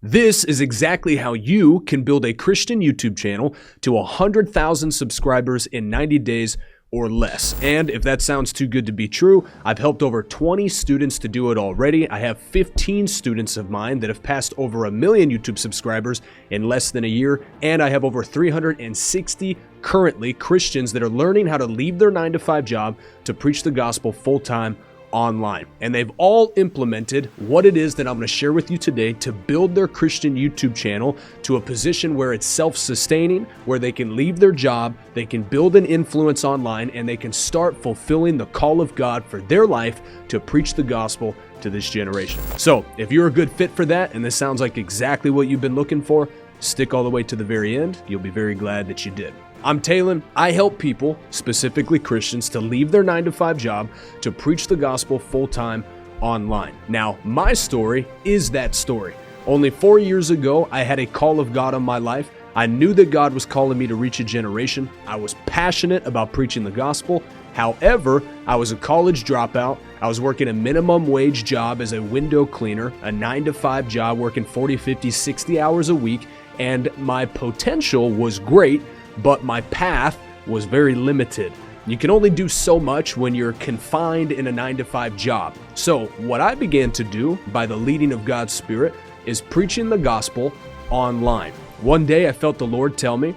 This is exactly how you can build a Christian YouTube channel to 100,000 subscribers in 90 days or less. And if that sounds too good to be true, I've helped over 20 students to do it already. I have 15 students of mine that have passed over 1 million YouTube subscribers in less than a year. And I have over 360 currently Christians that are learning how to leave their 9-to-5 job to preach the gospel full-time online. And they've all implemented what it is that I'm going to share with you today to build their Christian YouTube channel to a position where it's self-sustaining, where they can leave their job, they can build an influence online, and they can start fulfilling the call of God for their life to preach the gospel to this generation. So if you're a good fit for that, and this sounds like exactly what you've been looking for, stick all the way to the very end. You'll be very glad that you did. I'm Taylan. I help people, specifically Christians, to leave their 9-to-5 job to preach the gospel full-time online. Now, my story is that story. Only 4 years ago, I had a call of God on my life. I knew that God was calling me to reach a generation. I was passionate about preaching the gospel. However, I was a college dropout. I was working a minimum wage job as a window cleaner, a 9-to-5 job working 40, 50, 60 hours a week, and my potential was great, but my path was very limited. You can only do so much when you're confined in a 9-to-5 job. So what I began to do by the leading of God's Spirit is preaching the gospel online. One day I felt the Lord tell me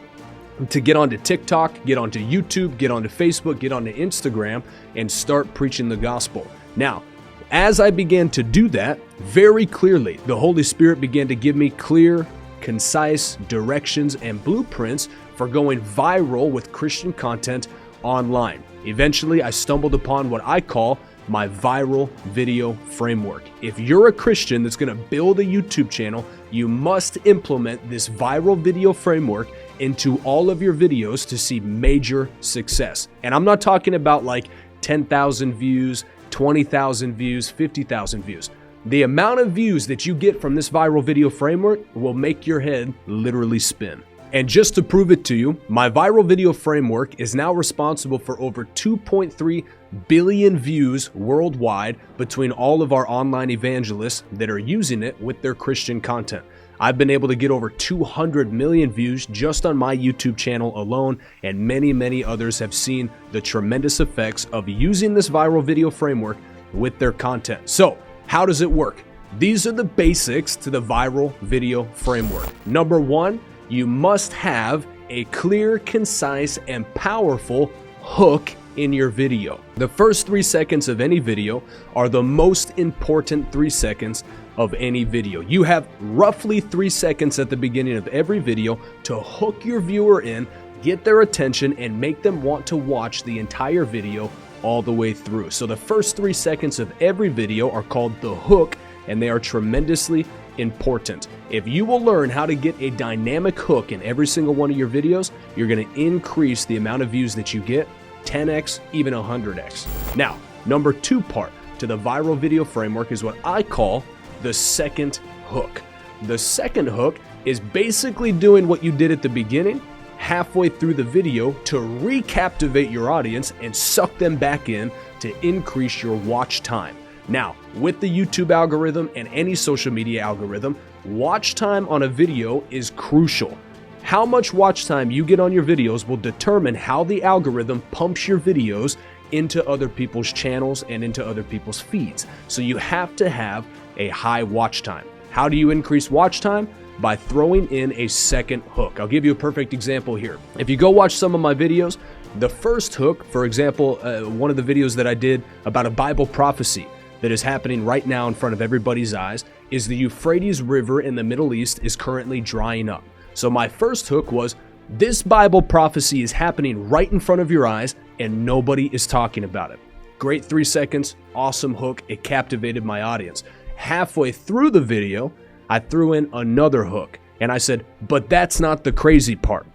to get onto TikTok, get onto YouTube, get onto Facebook, get onto Instagram, and start preaching the gospel. Now, as I began to do that, very clearly, the Holy Spirit began to give me clear, concise directions and blueprints for going viral with Christian content online. Eventually, I stumbled upon what I call my viral video framework. If you're a Christian that's going to build a YouTube channel, you must implement this viral video framework into all of your videos to see major success. And I'm not talking about like 10,000 views, 20,000 views, 50,000 views. The amount of views that you get from this viral video framework will make your head literally spin. And just to prove it to you, my viral video framework is now responsible for over 2.3 billion views worldwide between all of our online evangelists that are using it with their Christian content. I've been able to get over 200 million views just on my YouTube channel alone, and many, many others have seen the tremendous effects of using this viral video framework with their content. So, how does it work? These are the basics to the viral video framework. Number one, you must have a clear, concise, and powerful hook in your video. The first 3 seconds of any video are the most important 3 seconds of any video. You have roughly 3 seconds at the beginning of every video to hook your viewer in, get their attention, and make them want to watch the entire video all the way through. So the first 3 seconds of every video are called the hook, and they are tremendously important. If you will learn how to get a dynamic hook in every single one of your videos, you're going to increase the amount of views that you get 10x, even 100x. Now, number 2 part to the viral video framework is what I call the second hook. The second hook is basically doing what you did at the beginning, halfway through the video, to recaptivate your audience and suck them back in to increase your watch time. Now, with the YouTube algorithm and any social media algorithm, watch time on a video is crucial. How much watch time you get on your videos will determine how the algorithm pumps your videos into other people's channels and into other people's feeds. So you have to have a high watch time. How do you increase watch time? By throwing in a second hook. I'll give you a perfect example here. If you go watch some of my videos, the first hook, for example, one of the videos that I did about a Bible prophecy that is happening right now in front of everybody's eyes, is the Euphrates River in the Middle East is currently drying up. So my first hook was, this Bible prophecy is happening right in front of your eyes and nobody is talking about it. Great 3 seconds, awesome hook, it captivated my audience. Halfway through the video, I threw in another hook and I said, but that's not the crazy part.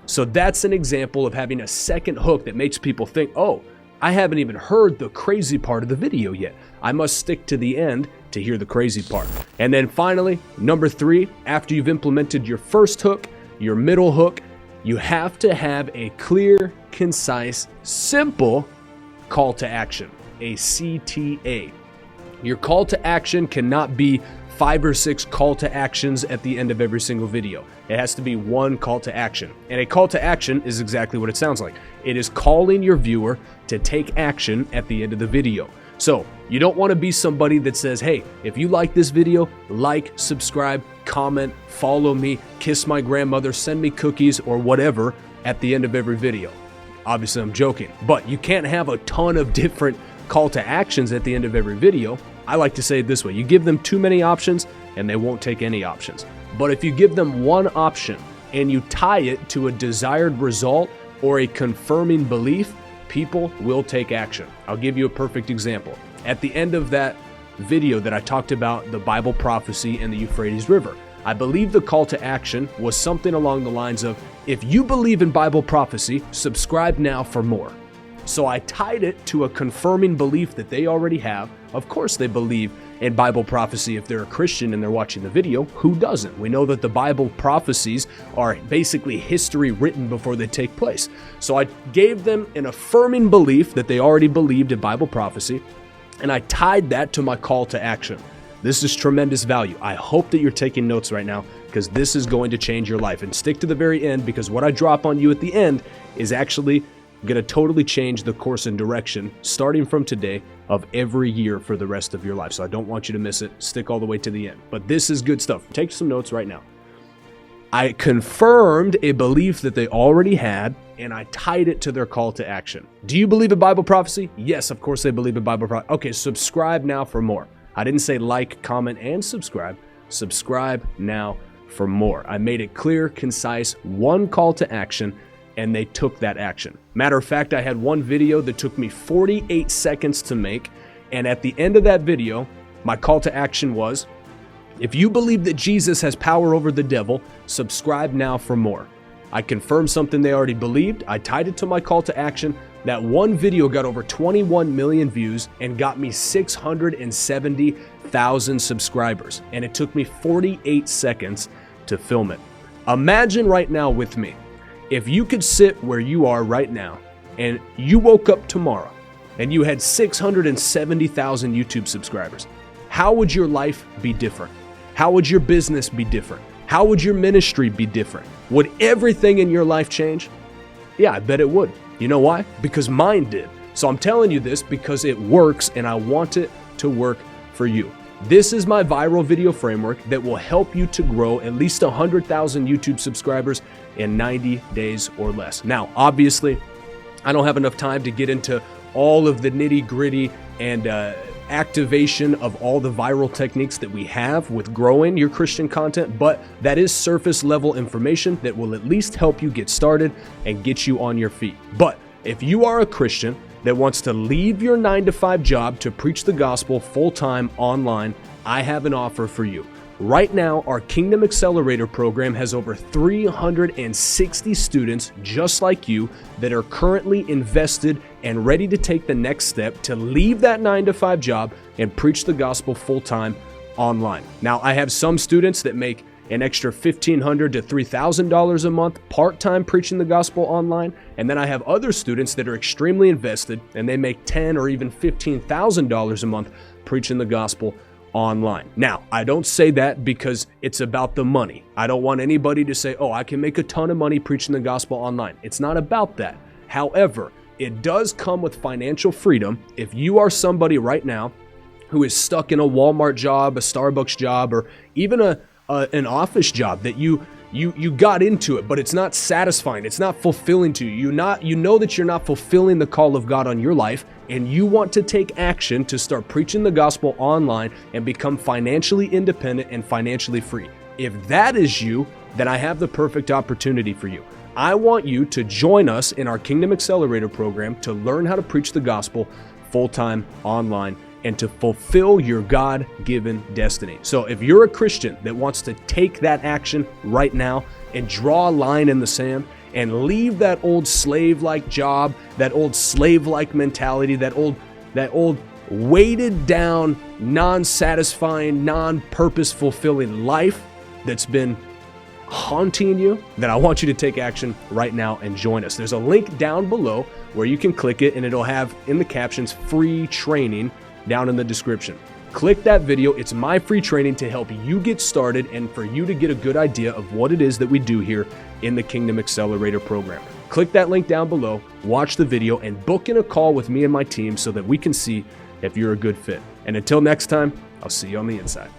So that's an example of having a second hook that makes people think, oh, I haven't even heard the crazy part of the video yet. I must stick to the end to hear the crazy part. And then finally, number 3, after you've implemented your first hook, your middle hook, you have to have a clear, concise, simple call to action, a CTA. Your call to action cannot be 5 or 6 call to actions at the end of every single video. It has to be one call to action. And a call to action is exactly what it sounds like. It is calling your viewer to take action at the end of the video. So you don't want to be somebody that says, hey, if you like this video, like, subscribe, comment, follow me, kiss my grandmother, send me cookies or whatever at the end of every video. Obviously, I'm joking, but you can't have a ton of different call to actions at the end of every video. I like to say it this way: you give them too many options and they won't take any options. But if you give them one option and you tie it to a desired result or a confirming belief, people will take action. I'll give you a perfect example. At the end of that video that I talked about the Bible prophecy and the Euphrates River, I believe the call to action was something along the lines of, if you believe in Bible prophecy, subscribe now for more. So I tied it to a confirming belief that they already have. Of course they believe in Bible prophecy if they're a Christian and they're watching the video. Who doesn't? We know that the Bible prophecies are basically history written before they take place. So I gave them an affirming belief that they already believed in Bible prophecy, and I tied that to my call to action. This is tremendous value. I hope that you're taking notes right now, because this is going to change your life. And stick to the very end, because what I drop on you at the end is actually going to totally change the course and direction starting from today of every year for the rest of your life. So I don't want you to miss it. Stick all the way to the end. But this is good stuff. Take some notes right now. I confirmed a belief that they already had, and I tied it to their call to action. Do you believe in Bible prophecy? Yes, of course they believe in Bible prophecy. Okay, subscribe now for more. I didn't say like, comment, and subscribe. Subscribe now for more. I made it clear, concise, one call to action, and they took that action. Matter of fact, I had one video that took me 48 seconds to make, and at the end of that video, my call to action was, if you believe that Jesus has power over the devil, subscribe now for more. I confirmed something they already believed. I tied it to my call to action. That one video got over 21 million views and got me 670,000 subscribers, and it took me 48 seconds to film it. Imagine right now with me, if you could sit where you are right now and you woke up tomorrow and you had 670,000 YouTube subscribers, how would your life be different? How would your business be different? How would your ministry be different? Would everything in your life change? Yeah, I bet it would. You know why? Because mine did. So I'm telling you this because it works and I want it to work for you. This is my viral video framework that will help you to grow at least 100,000 YouTube subscribers in 90 days or less. Now, obviously, I don't have enough time to get into all of the nitty-gritty and activation of all the viral techniques that we have with growing your Christian content, but that is surface level information that will at least help you get started and get you on your feet. But if you are a Christian that wants to leave your 9-to-5 job to preach the gospel full-time online, I have an offer for you. Right now, our Kingdom Accelerator program has over 360 students just like you that are currently invested and ready to take the next step to leave that 9-to-5 job and preach the gospel full-time online. Now, I have some students that make an extra $1,500 to $3,000 a month part-time preaching the gospel online, and then I have other students that are extremely invested and they make $10,000 or even $15,000 a month preaching the gospel online. Now, I don't say that because it's about the money. I don't want anybody to say, oh, I can make a ton of money preaching the gospel online. It's not about that. However, it does come with financial freedom if you are somebody right now who is stuck in a Walmart job, a Starbucks job, or even an office job that you got into it, but it's not satisfying. It's not fulfilling to you. You know that you're not fulfilling the call of God on your life, and you want to take action to start preaching the gospel online and become financially independent and financially free. If that is you, then I have the perfect opportunity for you. I want you to join us in our Kingdom Accelerator program to learn how to preach the gospel full-time online and to fulfill your God-given destiny. So if you're a Christian that wants to take that action right now and draw a line in the sand and leave that old slave-like job, that old slave-like mentality, that old weighted down, non-satisfying, non-purpose fulfilling life that's been haunting you, then I want you to take action right now and join us. There's a link down below where you can click it and it'll have in the captions free training down in the description. Click that video. It's my free training to help you get started and for you to get a good idea of what it is that we do here in the Kingdom Accelerator program. Click that link down below, watch the video, and book in a call with me and my team so that we can see if you're a good fit. And until next time, I'll see you on the inside.